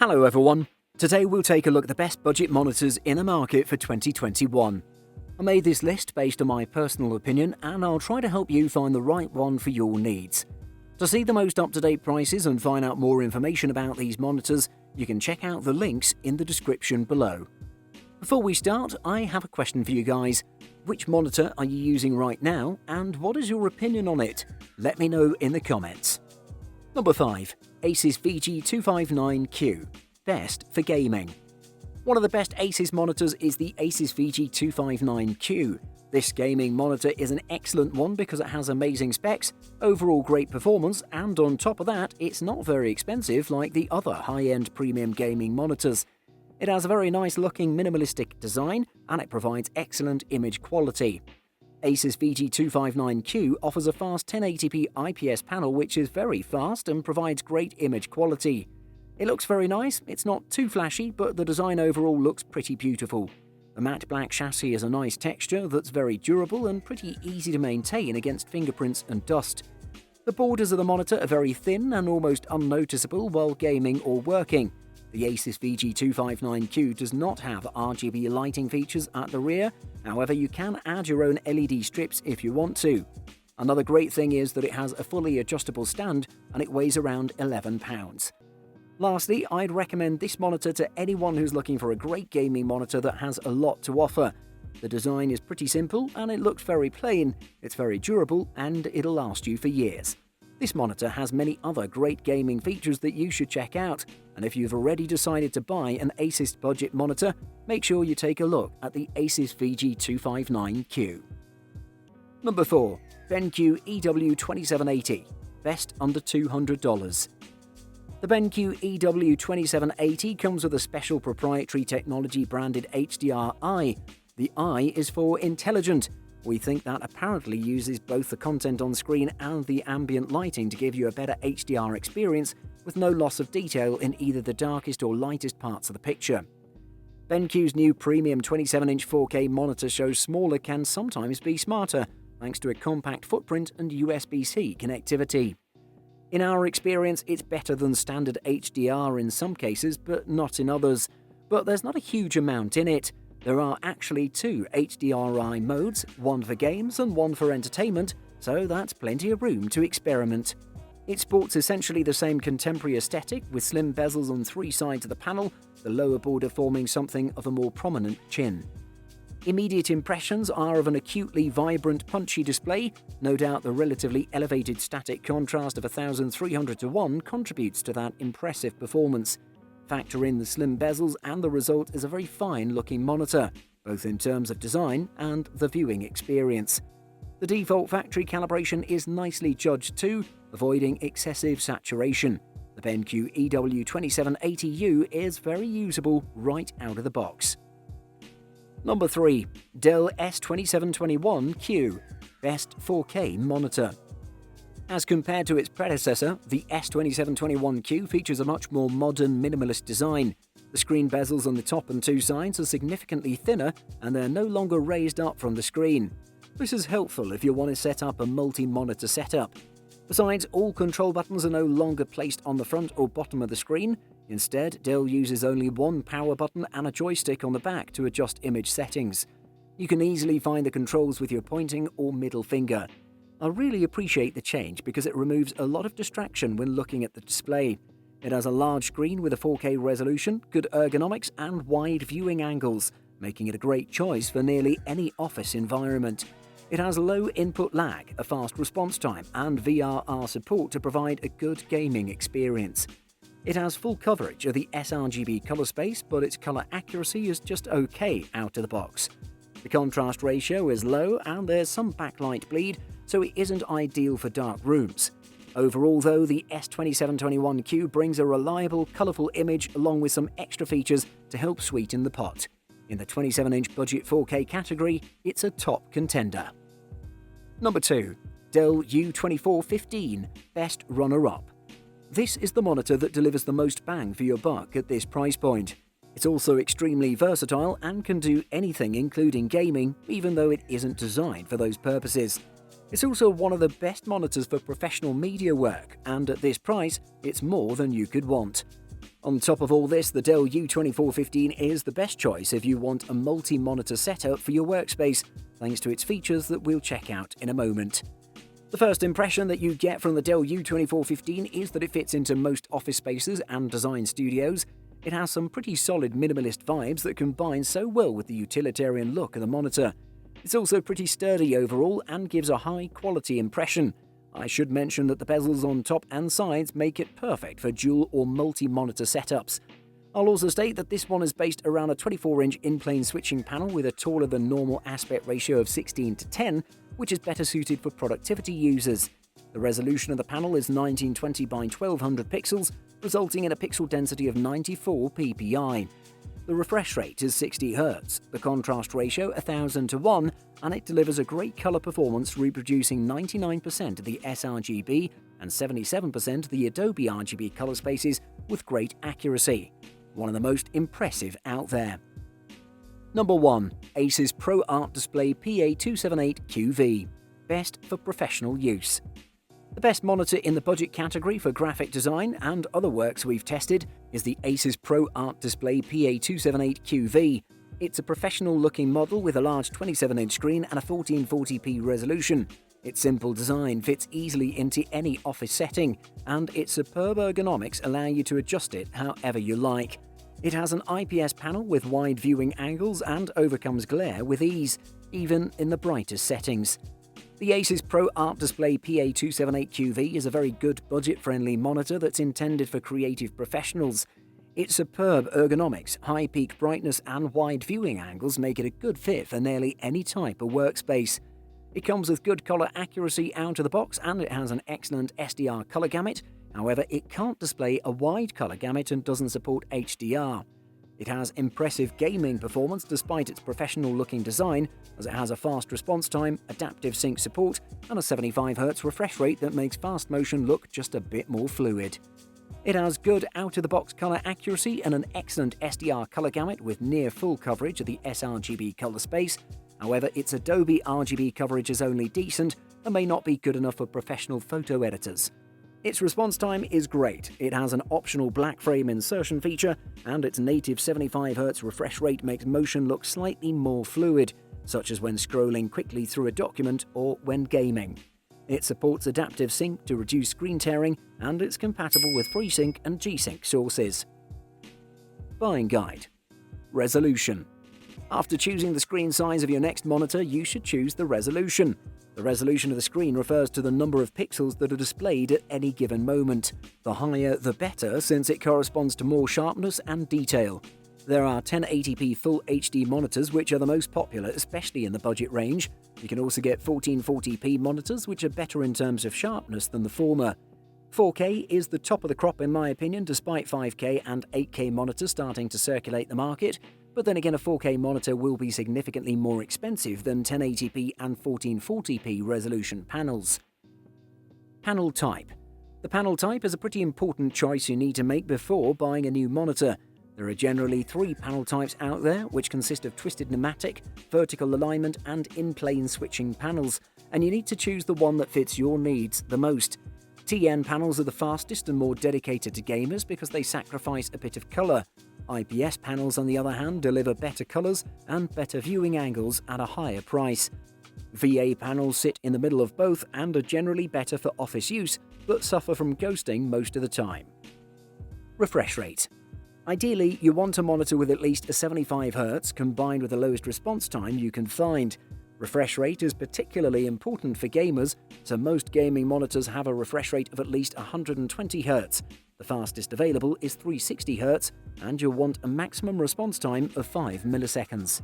Hello everyone. Today we'll take a look at the best budget monitors in the market for 2021. I made this list based on my personal opinion and I'll try to help you find the right one for your needs. To see the most up-to-date prices and find out more information about these monitors, you can check out the links in the description below. Before we start, I have a question for you guys. Which monitor are you using right now and what is your opinion on it? Let me know in the comments. Number 5. Asus VG259Q. Best for gaming. One of the best Asus monitors is the Asus VG259Q. This gaming monitor is an excellent one because it has amazing specs, overall great performance, and on top of that, it's not very expensive like the other high-end premium gaming monitors. It has a very nice looking minimalistic design and it provides excellent image quality. Asus VG259Q offers a fast 1080p IPS panel which is very fast and provides great image quality. It looks very nice, it's not too flashy, but the design overall looks pretty beautiful. The matte black chassis is a nice texture that's very durable and pretty easy to maintain against fingerprints and dust. The borders of the monitor are very thin and almost unnoticeable while gaming or working. The Asus VG259Q does not have RGB lighting features at the rear, however you can add your own LED strips if you want to. Another great thing is that it has a fully adjustable stand and it weighs around 11 pounds. Lastly, I'd recommend this monitor to anyone who's looking for a great gaming monitor that has a lot to offer. The design is pretty simple and it looks very plain, it's very durable and it'll last you for years. This monitor has many other great gaming features that you should check out, and if you've already decided to buy an Asus budget monitor, make sure you take a look at the Asus VG259Q. Number 4. BenQ EW2780. Best under $200. The BenQ EW2780 comes with a special proprietary technology branded HDR-I. The I is for intelligent. We think that apparently uses both the content on screen and the ambient lighting to give you a better HDR experience with no loss of detail in either the darkest or lightest parts of the picture. BenQ's new premium 27-inch 4K monitor shows smaller can sometimes be smarter, thanks to a compact footprint and USB-C connectivity. In our experience, it's better than standard HDR in some cases, but not in others. But there's not a huge amount in it. There are actually two HDR-I modes, one for games and one for entertainment, so that's plenty of room to experiment. It sports essentially the same contemporary aesthetic with slim bezels on three sides of the panel, the lower border forming something of a more prominent chin. Immediate impressions are of an acutely vibrant, punchy display. No doubt the relatively elevated static contrast of 1300:1 contributes to that impressive performance. Factor in the slim bezels and the result is a very fine-looking monitor, both in terms of design and the viewing experience. The default factory calibration is nicely judged too, avoiding excessive saturation. The BenQ EW2780U is very usable right out of the box. Number 3. Dell S2721Q. Best 4K monitor. As compared to its predecessor, the S2721Q features a much more modern, minimalist design. The screen bezels on the top and two sides are significantly thinner and they're no longer raised up from the screen. This is helpful if you want to set up a multi-monitor setup. Besides, all control buttons are no longer placed on the front or bottom of the screen. Instead, Dell uses only one power button and a joystick on the back to adjust image settings. You can easily find the controls with your pointing or middle finger. I really appreciate the change because it removes a lot of distraction when looking at the display. It has a large screen with a 4K resolution, good ergonomics and wide viewing angles, making it a great choice for nearly any office environment. It has low input lag, a fast response time and VRR support to provide a good gaming experience. It has full coverage of the sRGB color space, but its color accuracy is just okay out of the box. The contrast ratio is low and there's some backlight bleed, so it isn't ideal for dark rooms. Overall though, the S2721Q brings a reliable, colourful image along with some extra features to help sweeten the pot. In the 27-inch budget 4K category, it's a top contender. Number 2. Dell U2415, Best Runner-Up. This is the monitor that delivers the most bang for your buck at this price point. It's also extremely versatile and can do anything including gaming, even though it isn't designed for those purposes. It's also one of the best monitors for professional media work, and at this price, it's more than you could want. On top of all this, the Dell U2415 is the best choice if you want a multi-monitor setup for your workspace, thanks to its features that we'll check out in a moment. The first impression that you get from the Dell U2415 is that it fits into most office spaces and design studios. It has some pretty solid minimalist vibes that combine so well with the utilitarian look of the monitor. It's also pretty sturdy overall and gives a high-quality impression. I should mention that the bezels on top and sides make it perfect for dual or multi-monitor setups. I'll also state that this one is based around a 24-inch in-plane switching panel with a taller than normal aspect ratio of 16:10, which is better suited for productivity users. The resolution of the panel is 1920 by 1200 pixels, resulting in a pixel density of 94 ppi. The refresh rate is 60 Hz, the contrast ratio 1000:1, and it delivers a great color performance, reproducing 99% of the sRGB and 77% of the Adobe RGB color spaces with great accuracy. One of the most impressive out there. Number 1. Asus ProArt Display PA278QV. Best for professional use. The best monitor in the budget category for graphic design and other works we've tested is the Asus ProArt Display PA278QV. It's a professional-looking model with a large 27-inch screen and a 1440p resolution. Its simple design fits easily into any office setting, and its superb ergonomics allow you to adjust it however you like. It has an IPS panel with wide viewing angles and overcomes glare with ease, even in the brightest settings. The Asus ProArt Display PA278QV is a very good budget-friendly monitor that's intended for creative professionals. Its superb ergonomics, high peak brightness and wide viewing angles make it a good fit for nearly any type of workspace. It comes with good color accuracy out of the box, and it has an excellent SDR color gamut. However, it can't display a wide color gamut and doesn't support HDR. It has impressive gaming performance despite its professional-looking design, as it has a fast response time, adaptive sync support, and a 75 Hz refresh rate that makes fast motion look just a bit more fluid. It has good out-of-the-box color accuracy and an excellent SDR color gamut with near full coverage of the sRGB color space. However, its Adobe RGB coverage is only decent and may not be good enough for professional photo editors. Its response time is great. It has an optional black frame insertion feature, and its native 75 Hz refresh rate makes motion look slightly more fluid, such as when scrolling quickly through a document or when gaming. It supports adaptive sync to reduce screen tearing, and it's compatible with FreeSync and G-Sync sources. Buying guide. Resolution. After choosing the screen size of your next monitor, you should choose the resolution. The resolution of the screen refers to the number of pixels that are displayed at any given moment. The higher, the better, since it corresponds to more sharpness and detail. There are 1080p Full HD monitors, which are the most popular, especially in the budget range. You can also get 1440p monitors, which are better in terms of sharpness than the former. 4K is the top of the crop in my opinion, despite 5K and 8K monitors starting to circulate the market. But then again, a 4K monitor will be significantly more expensive than 1080p and 1440p resolution panels. Panel type. The panel type is a pretty important choice you need to make before buying a new monitor. There are generally 3 panel types out there, which consist of twisted pneumatic, vertical alignment, and in-plane switching panels, and you need to choose the one that fits your needs the most. TN panels are the fastest and more dedicated to gamers because they sacrifice a bit of color. IPS panels, on the other hand, deliver better colors and better viewing angles at a higher price. VA panels sit in the middle of both and are generally better for office use, but suffer from ghosting most of the time. Refresh rate. Ideally, you want a monitor with at least a 75 Hz combined with the lowest response time you can find. Refresh rate is particularly important for gamers, so most gaming monitors have a refresh rate of at least 120 Hz. The fastest available is 360 Hz, and you'll want a maximum response time of 5 milliseconds.